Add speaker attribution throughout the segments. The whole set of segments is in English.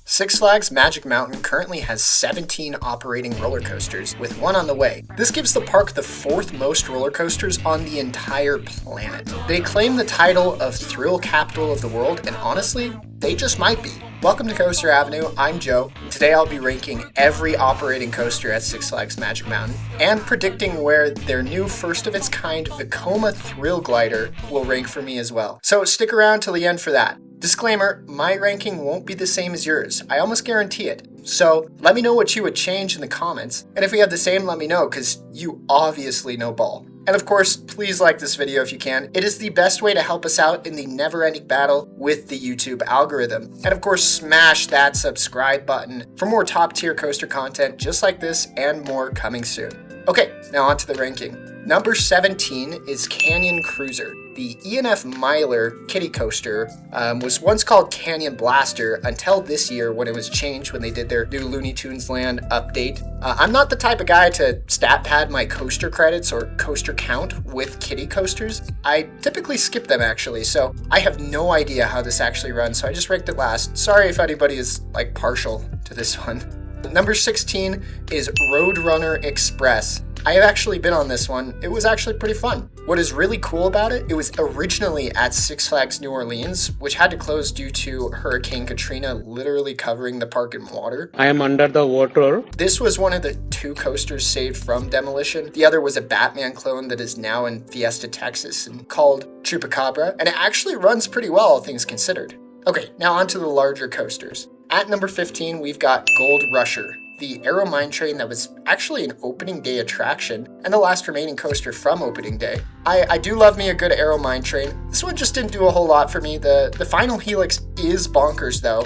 Speaker 1: Six Flags Magic Mountain currently has 17 operating roller coasters, with one on the way. This gives the park the fourth most roller coasters on the entire planet. They claim the title of Thrill Capital of the World, and honestly, they just might be. Welcome to Coaster Avenue, I'm Joe. Today I'll be ranking every operating coaster at Six Flags Magic Mountain and predicting where their new first-of-its-kind Vekoma Thrill Glider will rank for me as well. So stick around till the end for that. Disclaimer, my ranking won't be the same as yours. I almost guarantee it. So let me know what you would change in the comments. And if we have the same, let me know, because you obviously know ball. And of course, please like this video if you can. It is the best way to help us out in the never-ending battle with the YouTube algorithm. And of course, smash that subscribe button for more top-tier coaster content just like this and more coming soon. Okay, now on to the ranking. Number 17 is Canyon Cruiser. The E&F Miler kiddie coaster was once called Canyon Blaster until this year when it was changed when they did their new Looney Tunes Land update. I'm not the type of guy to stat pad my coaster credits or coaster count with kiddie coasters. I typically skip them actually, so I have no idea how this actually runs, so I just ranked it last. Sorry if anybody is like partial to this one. Number 16 is Roadrunner Express. I have actually been on this one. It was actually pretty fun. What is really cool about it, it was originally at Six Flags New Orleans, which had to close due to Hurricane Katrina literally covering the park in water.
Speaker 2: I am under the water.
Speaker 1: This was one of the two coasters saved from demolition. The other was a Batman clone that is now in Fiesta, Texas, and called Chupacabra, and it actually runs pretty well, all things considered. Okay, now on to the larger coasters. At number 15, we've got Gold Rusher, the Aero Mine Train that was actually an opening day attraction and the last remaining coaster from opening day. I do love me a good Aero Mine Train. This one just didn't do a whole lot for me. The final helix is bonkers though.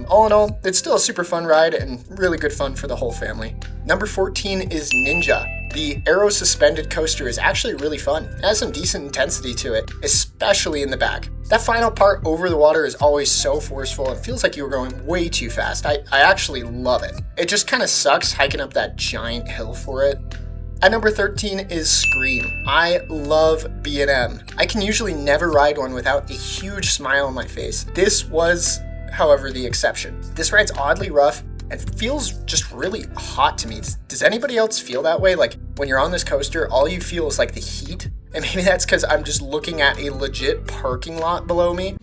Speaker 1: All in all, it's still a super fun ride and really good fun for the whole family. Number 14 is Ninja. The Aero suspended coaster is actually really fun. It has some decent intensity to it, especially in the back. That final part over the water is always so forceful. It feels like you were going way too fast. I actually love it. It just kind of sucks hiking up that giant hill for it. At number 13 is Scream. I love B&M. I can usually never ride one without a huge smile on my face. This was, however, the exception. This ride's oddly rough and feels just really hot to me. Does anybody else feel that way? Like when you're on this coaster, all you feel is like the heat? And maybe that's because I'm just looking at a legit parking lot below me.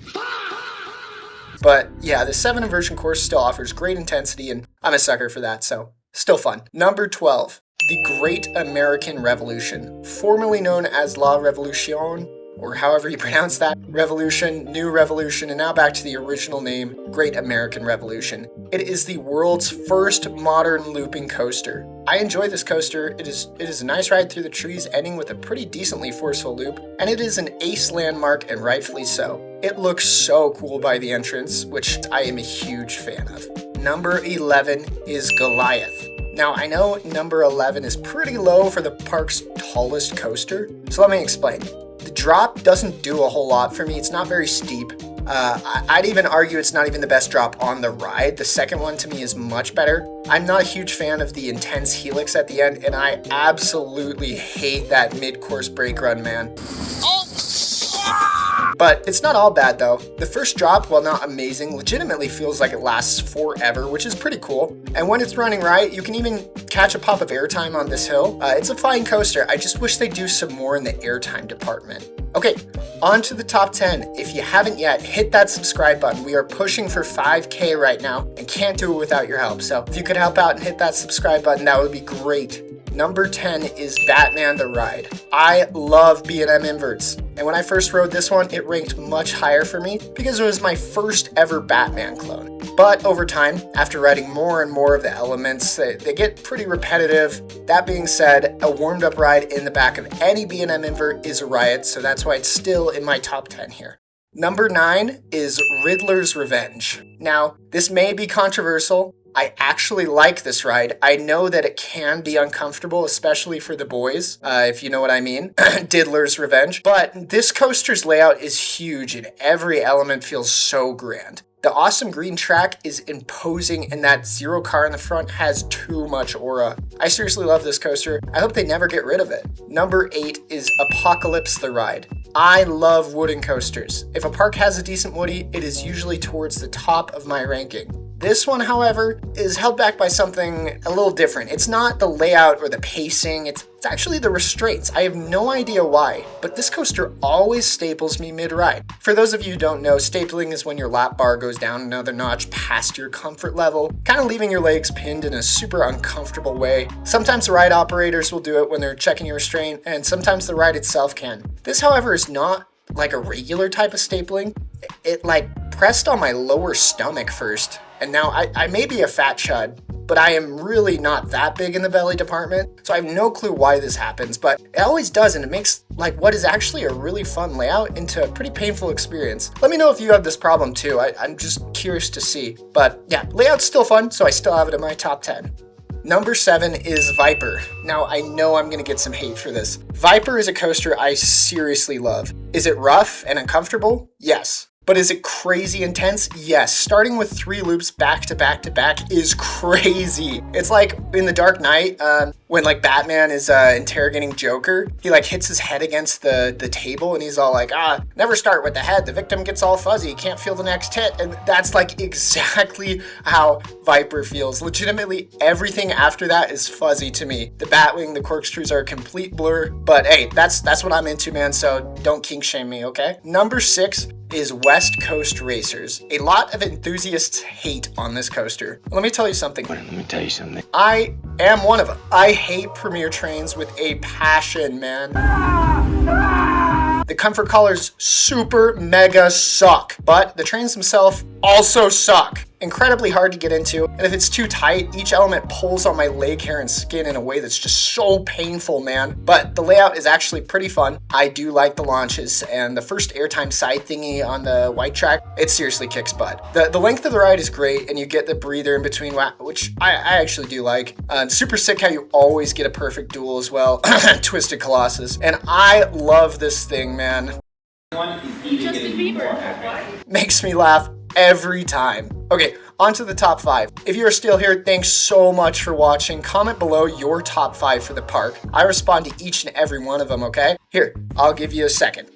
Speaker 1: But yeah, the 7 inversion course still offers great intensity and I'm a sucker for that, so still fun. Number 12, the Great American Revolution, formerly known as La Revolution, or however you pronounce that, Revolution, New Revolution, and now back to the original name, Great American Revolution. It is the world's first modern looping coaster. I enjoy this coaster. It is a nice ride through the trees, ending with a pretty decently forceful loop, and it is an ace landmark, and rightfully so. It looks so cool by the entrance, which I am a huge fan of. Number 11 is Goliath. Now, I know number 11 is pretty low for the park's tallest coaster, so let me explain. The drop doesn't do a whole lot for me. It's not very steep. I'd even argue it's not even the best drop on the ride. The second one to me is much better. I'm not a huge fan of the intense helix at the end, and I absolutely hate that mid-course brake run, man. But it's not all bad though. The first drop, while not amazing, legitimately feels like it lasts forever, which is pretty cool. And when it's running right, you can even catch a pop of airtime on this hill. It's a fine coaster. I just wish they'd do some more in the airtime department. Okay, on to the top 10. If you haven't yet, hit that subscribe button. We are pushing for 5K right now and can't do it without your help. So if you could help out and hit that subscribe button, that would be great. Number 10 is Batman the Ride. I love B&M inverts, and when I first rode this one, it ranked much higher for me because it was my first ever Batman clone. But over time, after riding more and more of the elements, they get pretty repetitive. That being said, a warmed up ride in the back of any B&M invert is a riot, so that's why it's still in my top 10 here. Number 9 is Riddler's Revenge. Now, this may be controversial. I actually like this ride. I know that it can be uncomfortable, especially for the boys, if you know what I mean. Diddler's Revenge. But this coaster's layout is huge and every element feels so grand. The awesome green track is imposing and that zero car in the front has too much aura. I seriously love this coaster. I hope they never get rid of it. Number 8 is Apocalypse the Ride. I love wooden coasters. If a park has a decent woody, it is usually towards the top of my ranking. This one, however, is held back by something a little different. It's not the layout or the pacing, it's actually the restraints. I have no idea why, but this coaster always staples me mid-ride. For those of you who don't know, stapling is when your lap bar goes down another notch past your comfort level, kind of leaving your legs pinned in a super uncomfortable way. Sometimes the ride operators will do it when they're checking your restraint, and sometimes the ride itself can. This, however, is not like a regular type of stapling. It like pressed on my lower stomach first. And now I may be a fat chud, but I am really not that big in the belly department, so I have no clue why this happens, but it always does, and it makes like what is actually a really fun layout into a pretty painful experience. Let me know if you have this problem too. I'm just curious to see. But yeah, layout's still fun, so I still have it in my top 10. Number 7 is Viper. Now, I know I'm gonna get some hate for this. Viper is a coaster I seriously love. Is it rough and uncomfortable? Yes. But is it crazy intense? Yes. Starting with 3 loops back to back to back is crazy. It's like in The Dark Knight, when like Batman is interrogating Joker, he like hits his head against the table and he's all like, never start with the head. The victim gets all fuzzy, can't feel the next hit. And that's like exactly how Viper feels. Legitimately, everything after that is fuzzy to me. The Batwing, the corkscrews are a complete blur, but hey, that's what I'm into, man. So don't kink shame me, okay? Number 6 is West Coast Racers. A lot of enthusiasts hate on this coaster. Let me tell you something.
Speaker 2: Let me tell you something.
Speaker 1: I am one of them. I hate Premier Trains with a passion, man. The comfort collars super mega suck, but the trains themselves also suck. Incredibly hard to get into, and if it's too tight, each element pulls on my leg hair and skin in a way that's just so painful, man. But the layout is actually pretty fun. I do like the launches, and the first airtime side thingy on the white track, it seriously kicks butt. The length of the ride is great, and you get the breather in between, which I actually do like. Super sick how you always get a perfect duel as well. Twisted Colossus. And I love this thing, man.
Speaker 3: Justin Bieber.
Speaker 1: Makes me laugh every time. Okay, on to the top 5. If you are still here, thanks so much for watching. Comment below your top 5 for the park. I respond to each and every one of them, okay? Here, I'll give you a second.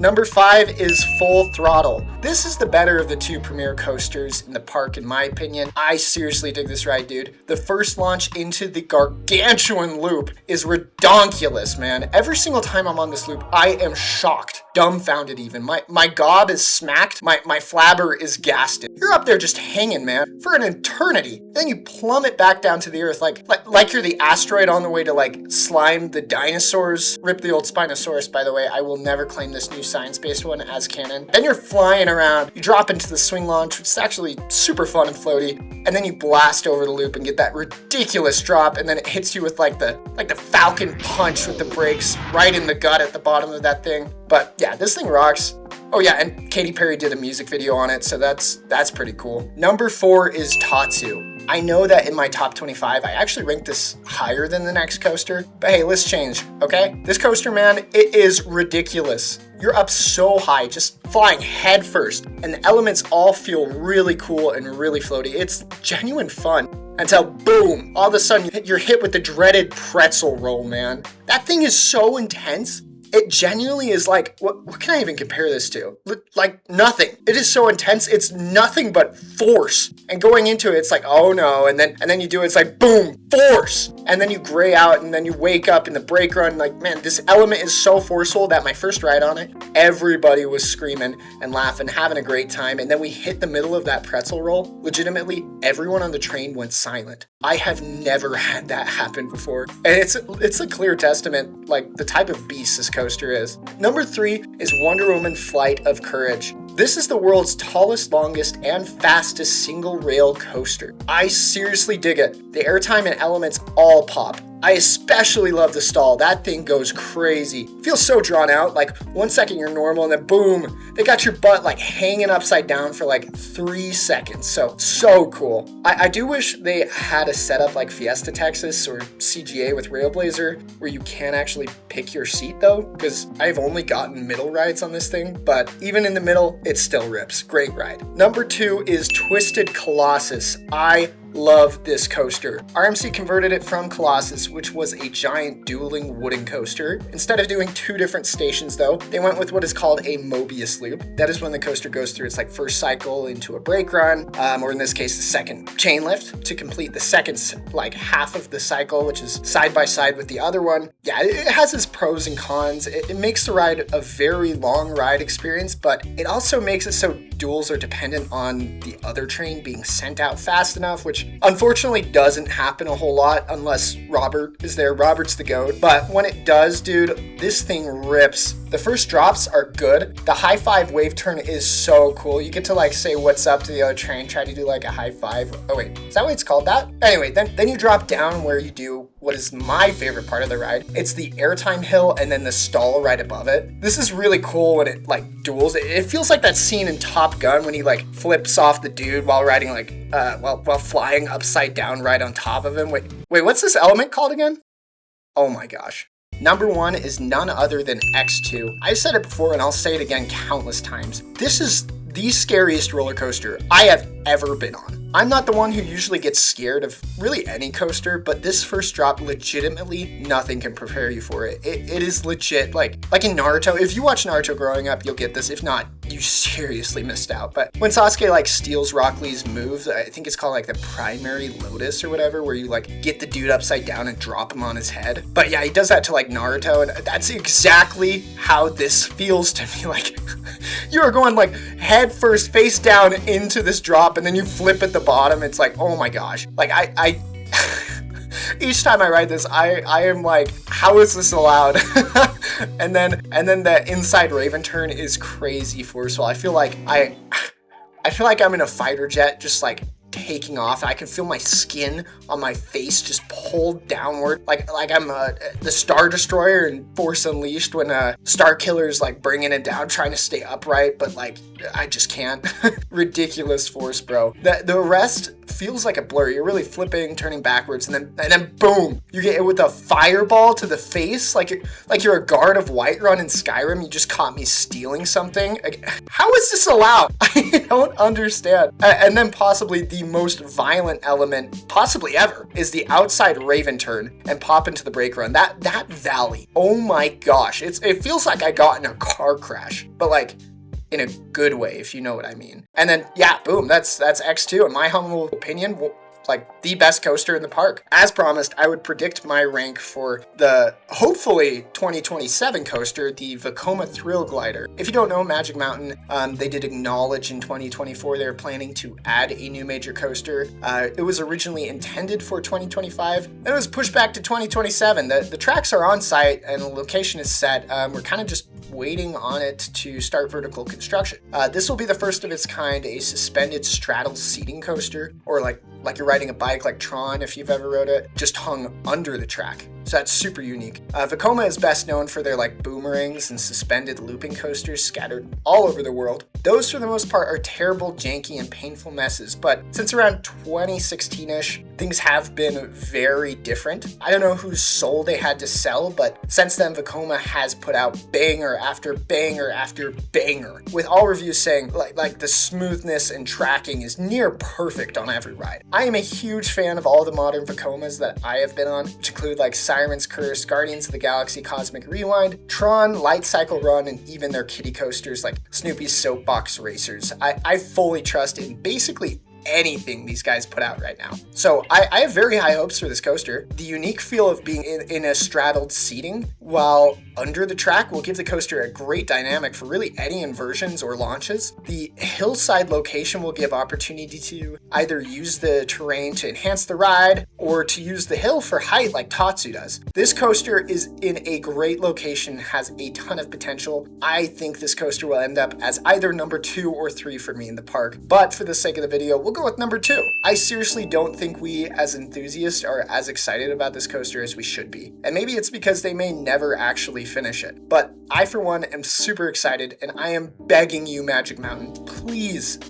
Speaker 1: Number 5 is Full Throttle. This is the better of the 2 premier coasters in the park, in my opinion. I seriously dig this ride, dude. The first launch into the gargantuan loop is redonkulous, man. Every single time I'm on this loop, I am shocked, dumbfounded even. My gob is smacked, my flabber is gasted. You're up there just hanging, man, for an eternity. Then you plummet back down to the earth like you're the asteroid on the way to like slime the dinosaurs. Rip the old Spinosaurus, by the way. I will never claim this new science-based one as canon. Then you're flying around, you drop into the swing launch, which is actually super fun and floaty, and then you blast over the loop and get that ridiculous drop, and then it hits you with like the Falcon punch with the brakes right in the gut at the bottom of that thing. But yeah, this thing rocks. Oh yeah, and Katy Perry did a music video on it, so that's pretty cool. Number 4 is Tastu. I know that in my top 25, I actually ranked this higher than the next coaster, but hey, let's change, okay? This coaster, man, it is ridiculous. You're up so high, just flying head first, and the elements all feel really cool and really floaty. It's genuine fun. Until boom, all of a sudden you're hit with the dreaded pretzel roll, man. That thing is so intense. It genuinely is like, what can I even compare this to? Like nothing. It is so intense, it's nothing but force. And going into it, it's like, oh no, and then you do it, it's like, boom, force. And then you gray out, and then you wake up in the brake run, like, man, this element is so forceful that my first ride on it, everybody was screaming and laughing, having a great time. And then we hit the middle of that pretzel roll. Legitimately, everyone on the train went silent. I have never had that happen before. And it's a clear testament, like, the type of beast this coaster is. Number 3 is Wonder Woman Flight of Courage. This is the world's tallest, longest, and fastest single rail coaster. I seriously dig it. The airtime and elements all pop. I especially love the stall. That thing goes crazy. Feels so drawn out, like 1 second you're normal and then boom, they got your butt like hanging upside down for like 3 seconds. So cool. I do wish they had a setup like Fiesta Texas or CGA with Railblazer where you can actually pick your seat though, because I've only gotten middle rides on this thing, but even in the middle, it still rips. Great ride. Number 2 is Twisted Colossus. I love this coaster. RMC converted it from Colossus, which was a giant dueling wooden coaster. Instead of doing 2 different stations though, they went with what is called a Mobius loop. That is when the coaster goes through its like first cycle into a brake run, or in this case, the second chain lift to complete the second like half of the cycle, which is side by side with the other one. Yeah, it has its pros and cons. It makes the ride a very long ride experience, but it also makes it so duels are dependent on the other train being sent out fast enough, which unfortunately doesn't happen a whole lot unless Robert is there. Robert's the GOAT. But when it does, dude, this thing rips. The first drops are good. The high five wave turn is so cool. You get to like say what's up to the other train, try to do like a high five. Oh wait, is that what it's called that? Anyway, then you drop down where you do what is my favorite part of the ride. It's the airtime hill and then the stall right above it. This is really cool when it like duels. It feels like that scene in Top Gun when he like flips off the dude while riding like while flying upside down right on top of him. Wait, what's this element called again? Oh my gosh. Number 1 is none other than X2. I've said it before and I'll say it again countless times. This is the scariest roller coaster I have ever been on. I'm not the one who usually gets scared of really any coaster, but this first drop, legitimately nothing can prepare you for it. It is legit, like in Naruto. If you watch Naruto growing up, you'll get this. If not, you seriously missed out. But when Sasuke like steals Rock Lee's move, I think it's called like the primary lotus or whatever, where you like get the dude upside down and drop him on his head. But yeah, he does that to like Naruto, and that's exactly how this feels to me. Like you are going like head first, face down into this drop, and then you flip at the bottom. It's like, oh my gosh. Like I each time I ride this, I am like, how is this allowed? and then the inside Raven turn is crazy forceful. I feel like I'm in a fighter jet just like taking off. I can feel my skin on my face just pulled downward, like I'm the Star Destroyer in Force Unleashed when Star Killer's like bringing it down, trying to stay upright, but like I just can't. Ridiculous force, bro. The rest feels like a blur. You're really flipping, turning backwards, and then boom, you get it with a fireball to the face, like you're a guard of Whiterun in Skyrim. You just caught me stealing something. Like, how is this allowed? I don't understand. And then possibly the most violent element possibly ever is the outside Raven turn and pop into the brake run. That valley. Oh my gosh. It feels like I got in a car crash, but like in a good way, if you know what I mean. And then yeah, boom, that's X2 in my humble opinion. Like the best coaster in the park. As promised, I would predict my rank for the hopefully 2027 coaster, the Vekoma Thrill Glider. If you don't know, Magic Mountain, they did acknowledge in 2024 they were planning to add a new major coaster. It was originally intended for 2025, and it was pushed back to 2027. The tracks are on site and the location is set. We're kind of just waiting on it to start vertical construction. This will be the first of its kind, a suspended straddle seating coaster, or like you're riding a bike like Tron if you've ever rode it, just hung under the track. So that's super unique. Vekoma is best known for their like boomerangs and suspended looping coasters scattered all over the world. Those for the most part are terrible, janky, and painful messes, but since around 2016-ish, things have been very different. I don't know whose soul they had to sell, but since then Vekoma has put out banger after banger after banger, with all reviews saying like the smoothness and tracking is near perfect on every ride. I am a huge fan of all the modern Vekomas that I have been on, which include like Siren's Curse, Guardians of the Galaxy Cosmic Rewind, Tron, Light Cycle Run, and even their kiddie coasters like Snoopy's Soapbox Racers. I fully trust in basically anything these guys put out right now. So I have very high hopes for this coaster. The unique feel of being in a straddled seating while under the track will give the coaster a great dynamic for really any inversions or launches. The hillside location will give opportunity to either use the terrain to enhance the ride or to use the hill for height like Tastu does. This coaster is in a great location, has a ton of potential. I think this coaster will end up as either number 2 or 3 for me in the park, but for the sake of the video, we'll go with number 2. I seriously don't think we as enthusiasts are as excited about this coaster as we should be. And maybe it's because they may never actually finish it. But I, for one, am super excited, and I am begging you, Magic Mountain, please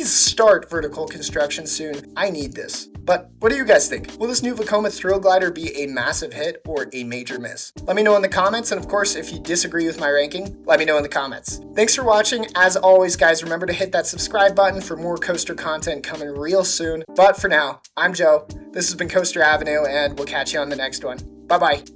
Speaker 1: start vertical construction soon. I need this. But what do you guys think? Will this new Vekoma Thrill Glider be a massive hit or a major miss? Let me know in the comments, and of course, if you disagree with my ranking, let me know in the comments. Thanks for watching. As always, guys, remember to hit that subscribe button for more coaster content coming real soon. But for now, I'm Joe. This has been Coaster Avenue, and we'll catch you on the next one. Bye-bye.